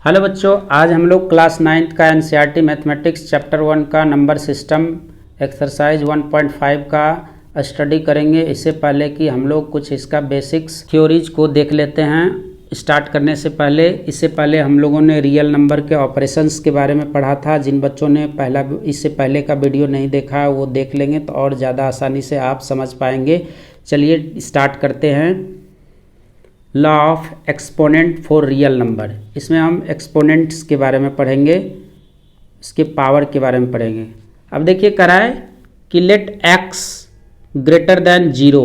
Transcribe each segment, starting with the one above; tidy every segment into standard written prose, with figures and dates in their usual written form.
Hello बच्चों, आज हम लोग क्लास 9th का एनसीईआरटी मैथमेटिक्स चैप्टर 1 का नंबर सिस्टम एक्सरसाइज 1.5 का स्टडी करेंगे। इससे पहले कि हम लोग कुछ इसका बेसिक्स थ्योरीज को देख लेते हैं। स्टार्ट करने से पहले इससे पहले हम लोगों ने रियल नंबर के ऑपरेशंस के बारे में पढ़ा था। जिन बच्चों ने इससे पहले का वीडियो नहीं देखा वो देख लेंगे तो और ज़्यादा आसानी से आप समझ पाएंगे। चलिए स्टार्ट करते हैं। Law of exponent for real number, इसमें हम एक्सपोनेंट्स के बारे में पढ़ेंगे, इसके पावर के बारे में पढ़ेंगे। अब देखिए करा है कि let x greater than 0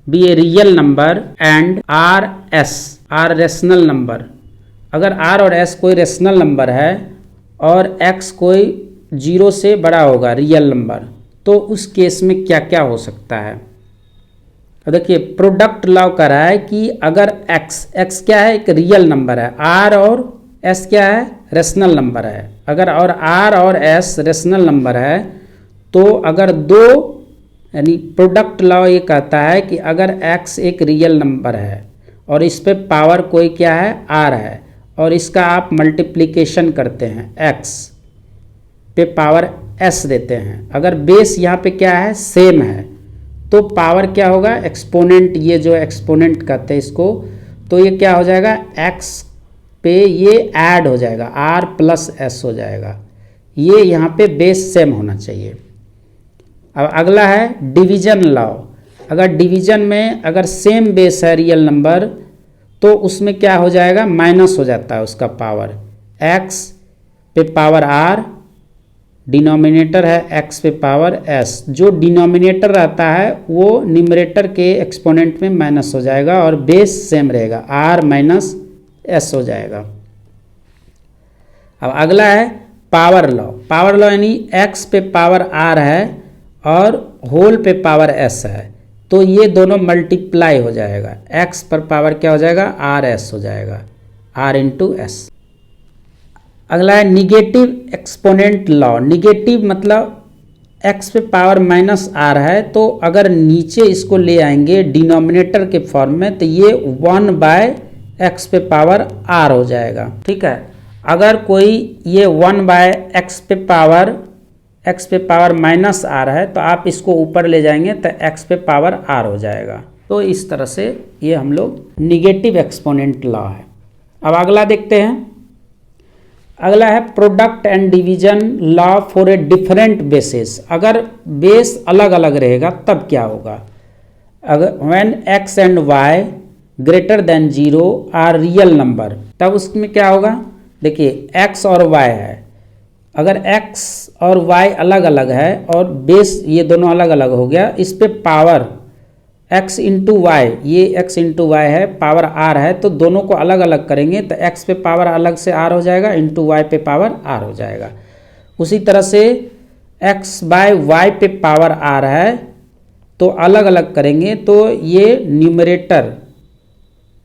be a real number and R S are rational number. अगर r और s कोई रेशनल नंबर है और x कोई 0 से बड़ा होगा रियल नंबर, तो उस केस में क्या क्या हो सकता है। तो देखिए प्रोडक्ट लॉ कर रहा है कि अगर x क्या है, एक रियल नंबर है, r और s क्या है, रेशनल नंबर है। अगर और r और s रेशनल नंबर है तो अगर दो, यानी प्रोडक्ट लॉ ये कहता है कि अगर x एक रियल नंबर है और इस पे पावर कोई क्या है, r है, और इसका आप मल्टीप्लिकेशन करते हैं, x पे पावर s देते हैं, अगर बेस यहाँ पे क्या है, सेम है, तो पावर क्या होगा, एक्सपोनेंट। ये जो एक्सपोनेंट कहते हैं इसको, तो ये क्या हो जाएगा, x पे ये ऐड हो जाएगा, r प्लस s हो जाएगा। ये यहाँ पे बेस सेम होना चाहिए। अब अगला है डिवीजन लॉ। अगर डिवीजन में अगर सेम बेस है रियल नंबर तो उसमें क्या हो जाएगा, माइनस हो जाता है उसका पावर, x पे पावर r, डिनोमिनेटर है x पे पावर s। जो डिनोमिनेटर रहता है वो न्यूमरेटर के एक्सपोनेंट में माइनस हो जाएगा और बेस सेम रहेगा, r माइनस s हो जाएगा। अब अगला है पावर लॉ। पावर लॉ यानी x पे पावर r है और होल पे पावर s है, तो ये दोनों मल्टीप्लाई हो जाएगा, x पर पावर क्या हो जाएगा, rs हो जाएगा, r इंटू एस। अगला है निगेटिव एक्सपोनेंट लॉ। निगेटिव मतलब x पे पावर माइनस r है, तो अगर नीचे इसको ले आएंगे डिनोमिनेटर के फॉर्म में तो ये 1/x पे पावर r हो जाएगा। ठीक है, अगर कोई ये 1/x पे पावर माइनस r है तो आप इसको ऊपर ले जाएंगे तो x पे पावर r हो जाएगा। तो इस तरह से ये हम लोग निगेटिव एक्सपोनेंट लॉ है। अब अगला देखते हैं। अगला है product and division law for a different basis. अगर बेस अलग अलग रहेगा तब क्या होगा। अगर when x and y greater than 0 are real number, तब उसमें क्या होगा, देखिए x और y है, अगर x और y अलग अलग है और बेस ये दोनों अलग अलग हो गया, इस पे पावर x इंटू वाई, ये x इंटू वाई है, पावर r है, तो दोनों को अलग अलग करेंगे तो x पे पावर अलग से r हो जाएगा, इंटू y पे पावर r हो जाएगा। उसी तरह से x बाय y पे पावर r है तो अलग अलग करेंगे तो ये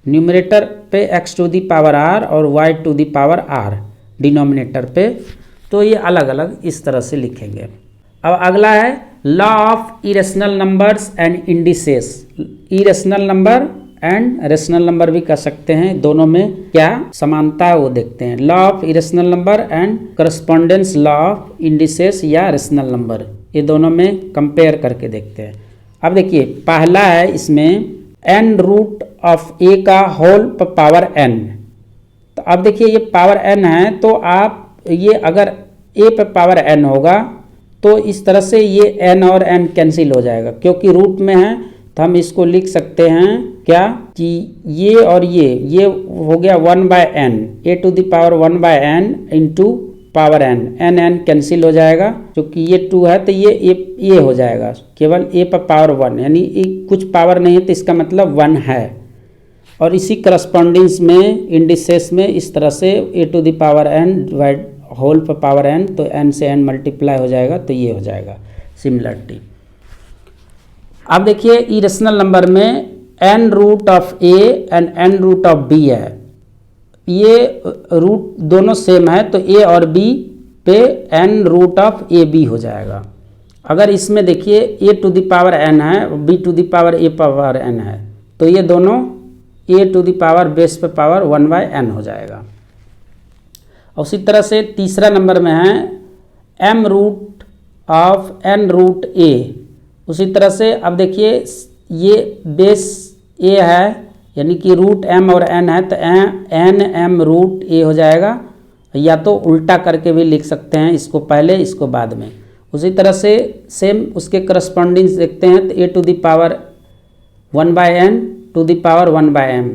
न्यूमरेटर पे x to the power r और y to the power r denominator पे, तो ये अलग अलग इस तरह से लिखेंगे। अब अगला है law of irrational numbers and indices. Irrational number and rational number भी कह सकते हैं, दोनों में क्या समानता है वो देखते हैं। Law of irrational number and correspondence law of indices या रेशनल नंबर, ये दोनों में कंपेयर करके देखते हैं। अब देखिए पहला है इसमें n रूट ऑफ a का होल पावर n। तो अब देखिए ये पावर n है, तो आप ये अगर a पे पावर n होगा तो इस तरह से ये n और n कैंसिल हो जाएगा, क्योंकि रूट में है तो हम इसको लिख सकते हैं क्या कि ये और ये हो गया 1/n, a to the power 1/n into power n cancel हो जाएगा, क्योंकि ये 2 है तो ये हो जाएगा केवल a पर पावर 1, यानी कुछ पावर नहीं है तो इसका मतलब 1 है। और इसी करस्पॉन्डिंग्स में इंडिसेस में इस तरह से a to the power n divide whole पर पावर n, तो n से n मल्टीप्लाई हो जाएगा तो ये हो जाएगा सिमिलरिटी। अब देखिए इरेशनल नंबर में n root of a and n root of b है, ये रूट दोनों सेम है तो a और b पे n root of a b हो जाएगा। अगर इसमें देखिए a to the power n है, b to the power a power n है, तो ये दोनों a to the power base पे पावर 1/n हो जाएगा। उसी तरह से तीसरा नंबर में है m root of n root a। उसी तरह से अब देखिए ये बेस a है यानी कि रूट m और n है, तो n m रूट a हो जाएगा, या तो उल्टा करके भी लिख सकते हैं, इसको पहले इसको बाद में। उसी तरह से सेम उसके करस्पॉन्डिंग देखते हैं, तो a to the power 1/n to the power 1/m,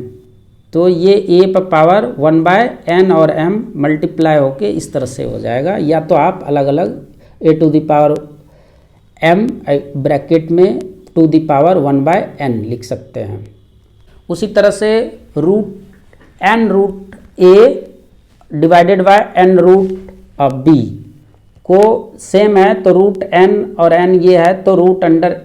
तो ये a पर पावर 1/n और m मल्टीप्लाई होके इस तरह से हो जाएगा, या तो आप अलग अलग a to the power m bracket में टू द पावर 1/n लिख सकते हैं। उसी तरह से root n root a divided by n root of b को सेम है, तो रूट n और n ये है, तो root under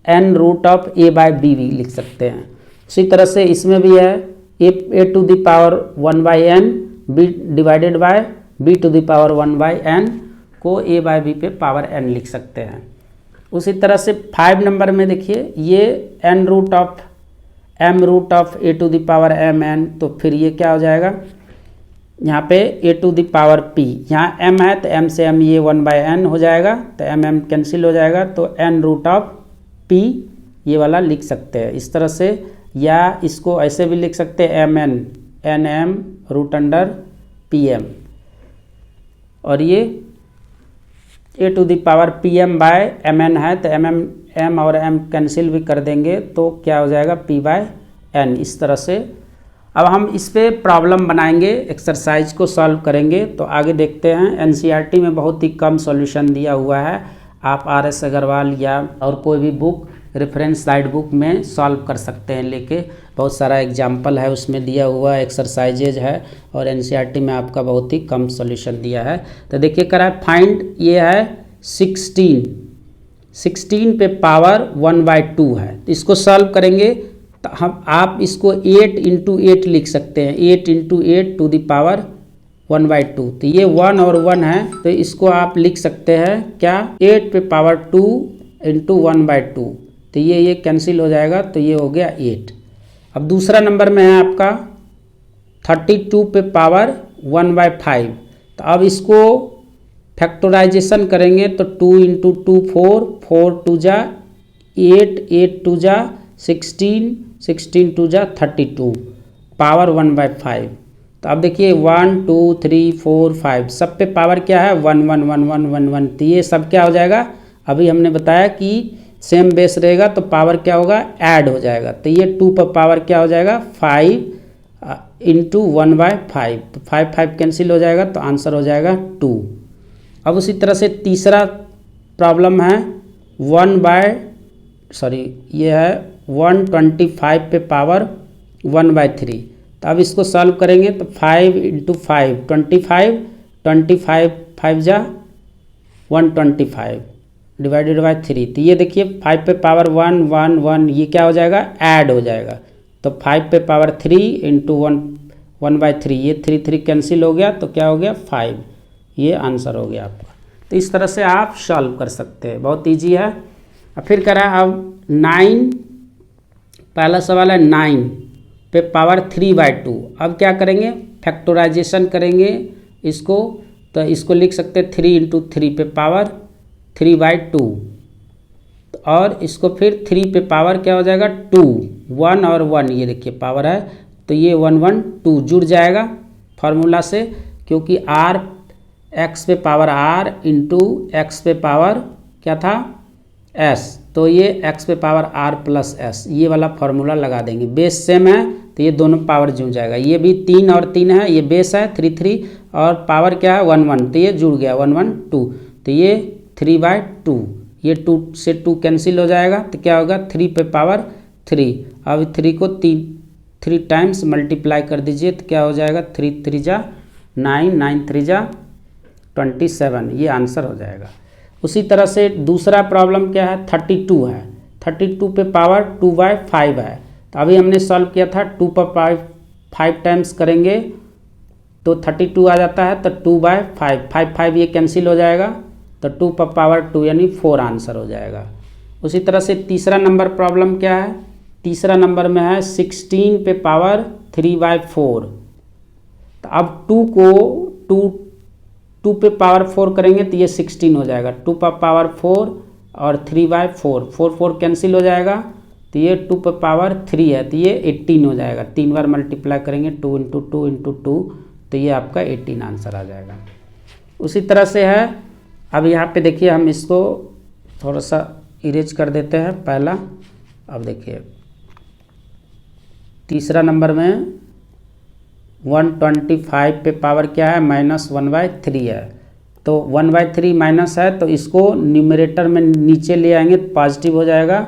n root of a by b भी लिख सकते हैं। उसी तरह से इसमें भी है a to the power 1/n b divided by b to the power 1/n को a बाय b पे पावर n लिख सकते हैं। उसी तरह से 5 नंबर में देखिए ये n root of m root of a to the power m n, तो फिर ये क्या हो जाएगा, यहाँ पे a to the power p, यहाँ m है तो m से m ये 1/n हो जाएगा, तो m कैंसिल हो जाएगा, तो n रूट ऑफ p ये वाला लिख सकते हैं इस तरह से, या इसको ऐसे भी लिख सकते हैं n m root under pm, और ये a to the power pm by mn है, तो m और m कैंसिल भी कर देंगे, तो क्या हो जाएगा p/n। इस तरह से अब हम इस पे प्रॉब्लम बनाएंगे, एक्सरसाइज को सॉल्व करेंगे। तो आगे देखते हैं, एनसीईआरटी में बहुत ही कम सॉल्यूशन दिया हुआ है, आप RS अग्रवाल या और कोई भी बुक रेफरेंस गाइड बुक में सॉल्व कर सकते हैं लेके, बहुत सारा एग्जाम्पल है उसमें दिया हुआ, एक्सरसाइजेज है, और एनसीईआरटी में आपका बहुत ही कम सॉल्यूशन दिया है। तो देखिए करा फाइंड, ये है 16 पे पावर 1/2 है, तो इसको सॉल्व करेंगे तो हम आप इसको 8 × 8 लिख सकते हैं, 8 × 8 टू द पावर 1/2, तो ये 1 और 1 है, तो इसको आप लिख सकते हैं क्या, 8 पे पावर 2 × 1/2, तो ये कैंसिल हो जाएगा, तो ये हो गया 8। अब दूसरा नंबर में है आपका 32 पे पावर 1/5, तो अब इसको फैक्टराइजेशन करेंगे तो 2 × 2 4, 4 2 जा 8, 8 2 जा 16, 16 2 जा 32 पावर 1/5। तो अब देखिए 1 2 3 4 5 सब पे पावर क्या है 1 1 1 1 1 1, तो ये सब क्या हो जाएगा, अभी हमने बताया कि सेम बेस रहेगा तो पावर क्या होगा, ऐड हो जाएगा, तो ये 2 पर पावर क्या हो जाएगा 5 × 1/5, तो 5 5 कैंसिल हो जाएगा, तो आंसर हो जाएगा 2। अब उसी तरह से तीसरा प्रॉब्लम है ये है 125 पे पावर 1/3, तो अब इसको सॉल्व करेंगे तो 5 × 5 25, 25 5 जा 125 डिवाइडेड बाय 3, तो ये देखिए 5 पे पावर 1 1 1, ये क्या हो जाएगा, ऐड हो जाएगा, तो 5 पे पावर 3 × 1/3, ये 3 3 कैंसिल हो गया, तो क्या हो गया 5, ये आंसर हो गया आपका। तो इस तरह से आप सॉल्व कर सकते हैं, बहुत इजी है। अब फिर करा अब 9, पहला सवाल है 9 पे पावर 3/2, अब क्या करेंगे, फैक्टराइजेशन करेंगे इसको, तो इसको लिख सकते हैं 3 × 3 पे पावर 3/2, और इसको फिर 3 पे पावर क्या हो जाएगा 2, 1 और 1, ये देखिए पावर है, तो ये 1 1 2 जुड़ जाएगा फार्मूला से, क्योंकि r x पे पावर r × x पे पावर क्या था s, तो ये x पे पावर r + s, ये वाला फार्मूला लगा देंगे, बेस सेम है तो ये दोनों पावर जुड़ जाएगा, ये भी 3 और 3 है, ये बेस है 3 3 और पावर क्या है 1 1, तो ये जुड़ गया 1 1 2, तो ये 3/2, ये 2 से 2 कैंसिल हो जाएगा, तो क्या होगा 3 पे पावर 3, अब 3 को 3 टाइम्स मल्टीप्लाई कर दीजिए, तो क्या हो जाएगा 3 3 जा 9, 9 3 जा 27, ये आंसर हो जाएगा। उसी तरह से दूसरा प्रॉब्लम क्या है 32 है, 32 पे पावर 2/5 है, तो अभी हमने सॉल्व किया था 2 पर 5 टाइम्स करेंगे तो 32 आ जाता है, तो 2/5 5 5 ये कैंसिल हो जाएगा, तो 2 पर पावर 2 यानी 4 आंसर हो जाएगा। उसी तरह से तीसरा नंबर प्रॉब्लम क्या है, तीसरा नंबर में है 16 पे पावर 3/4, तो अब 2 को टू पे पावर 4 करेंगे तो ये 16 हो जाएगा। 2 पे पावर 4 और 3/4, 4 कैंसिल हो जाएगा तो ये 2 पे पावर 3 है तो ये 18 हो जाएगा। 3 बार मल्टीप्लाई करेंगे 2 × 2 × 2 तो ये आपका 18 आंसर आ जाएगा। उसी तरह से है, अब यहाँ पे देखिए हम इसको थोड़ा सा इरेज कर देते हैं पहला। अब देखिए तीसरा नंबर में 125 पे पावर क्या है, -1/3 है। तो 1/3 माइनस है तो इसको न्यूमरेटर में नीचे ले आएंगे तो पॉजिटिव हो जाएगा।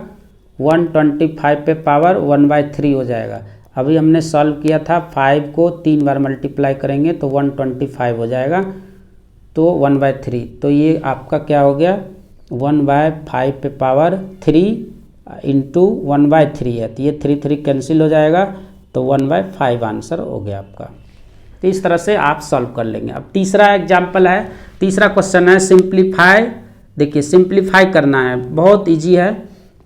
125 पे पावर 1/3 हो जाएगा। अभी हमने सॉल्व किया था, 5 को 3 बार मल्टीप्लाई करेंगे तो 125 हो जाएगा, तो 1/3। तो ये आपका क्या हो गया, 1/5 पे पावर 3 इंटू 1/3 है तो ये 3 कैंसिल हो जाएगा तो 1/5 आंसर हो गया आपका। तो इस तरह से आप सॉल्व कर लेंगे। अब तीसरा एग्जाम्पल है, तीसरा क्वेश्चन है सिंप्लीफाई। देखिए सिंप्लीफाई करना है, बहुत इजी है।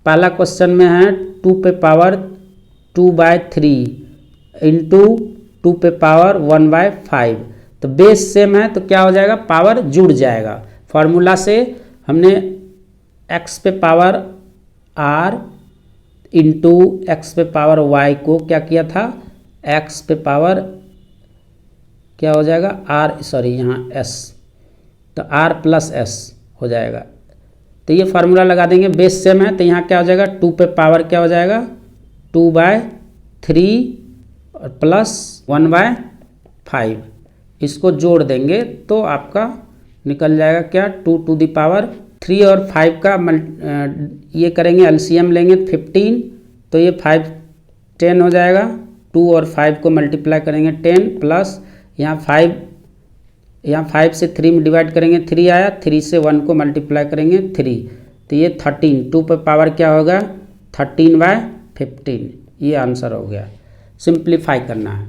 पहला क्वेश्चन में है 2 पे पावर 2/3 इंटू 2 पे पावर 1/5। तो बेस सेम है तो क्या हो जाएगा, पावर जुड़ जाएगा। फॉर्मूला से हमने x पे पावर r इंटू एक्स पे पावर y को क्या किया था, x पे पावर क्या हो जाएगा यहाँ s, तो r प्लस s हो जाएगा। तो ये फार्मूला लगा देंगे, बेस सेम है तो यहाँ क्या हो जाएगा, 2 पे पावर क्या हो जाएगा 2/3 और प्लस 1/5, इसको जोड़ देंगे तो आपका निकल जाएगा क्या, 2 टू द पावर 3 और 5 का ये करेंगे एलसीएम लेंगे 15, तो ये 5 10 हो जाएगा। 2 और 5 को मल्टीप्लाई करेंगे 10 प्लस यहाँ 5 से 3 में डिवाइड करेंगे 3 आया, 3 से 1 को मल्टीप्लाई करेंगे 3, तो ये 13। 2 पर पावर क्या होगा 13/15, ये आंसर हो गया। सिंप्लीफाई करना है।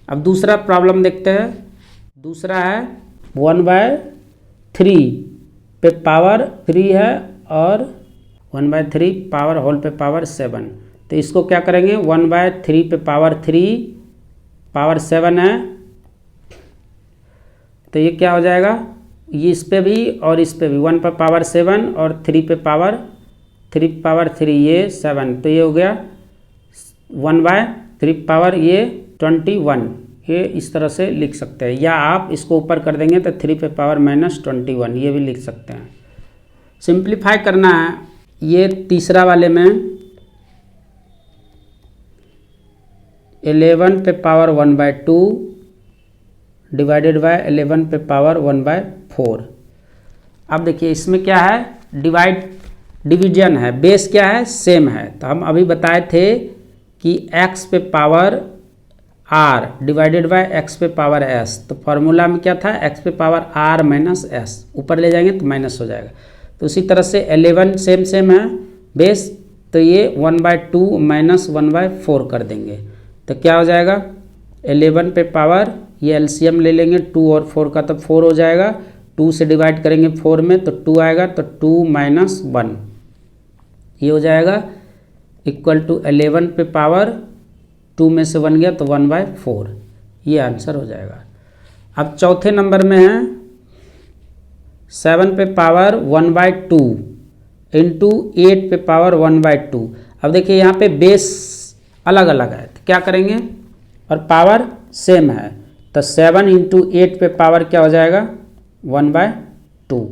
अब दूसरा प्रॉब्लम देखते हैं। दूसरा है 1/3 पे पावर 3 है और 1/3 पावर होल पे पावर 7। तो इसको क्या करेंगे, 1/3 पे पावर 3 पावर 7 है तो ये क्या हो जाएगा, ये इस पे भी और इस पे भी 1 पे पावर 7 और 3 पे पावर 3 ये 7, तो ये हो गया 1/3 पावर ये 21। ये इस तरह से लिख सकते हैं, या आप इसको ऊपर कर देंगे तो 3 पे पावर -21 ये भी लिख सकते हैं। सिंप्लीफाई करना है। ये तीसरा वाले में 11 पे पावर 1/2 डिवाइडेड बाय 11 पे पावर 1/4। अब देखिए इसमें क्या है, डिवीजन है, बेस क्या है सेम है। तो हम अभी बताए थे कि x पे power r divided by x पे पावर s, तो फॉर्मूला में क्या था, x पे पावर r माइनस s, ऊपर ले जाएंगे तो माइनस हो जाएगा। तो उसी तरह से 11 सेम है बेस, तो ये 1/2 माइनस 1/4 कर देंगे तो क्या हो जाएगा, 11 पे पावर ये एलसीएम ले लेंगे 2 और 4 का तो 4 हो जाएगा, 2 से डिवाइड करेंगे 4 में तो 2 आएगा, तो 2 माइनस 1 ये हो जाएगा इक्वल टू 11 पे पावर 2 में से 1 गया तो 1/4, ये आंसर हो जाएगा। अब चौथे नंबर में है 7 पे पावर 1/2 इंटू 8 पे पावर 1/2। अब देखिए यहाँ पे बेस अलग अलग है तो क्या करेंगे, और पावर सेम है तो 7 इंटू 8 पे पावर क्या हो जाएगा 1/2,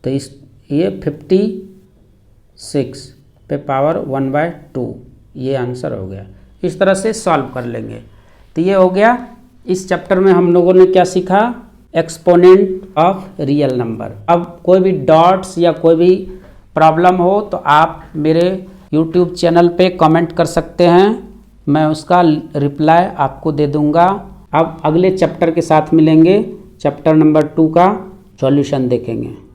तो इस ये 56 पे पावर 1/2 ये आंसर हो गया। इस तरह से सॉल्व कर लेंगे। तो ये हो गया। इस चैप्टर में हम लोगों ने क्या सीखा, एक्सपोनेंट ऑफ रियल नंबर। अब कोई भी डॉट्स या कोई भी प्रॉब्लम हो तो आप मेरे YouTube चैनल पे कमेंट कर सकते हैं, मैं उसका रिप्लाई आपको दे दूंगा। अब अगले चैप्टर के साथ मिलेंगे, चैप्टर नंबर 2 का सॉल्यूशन देखेंगे।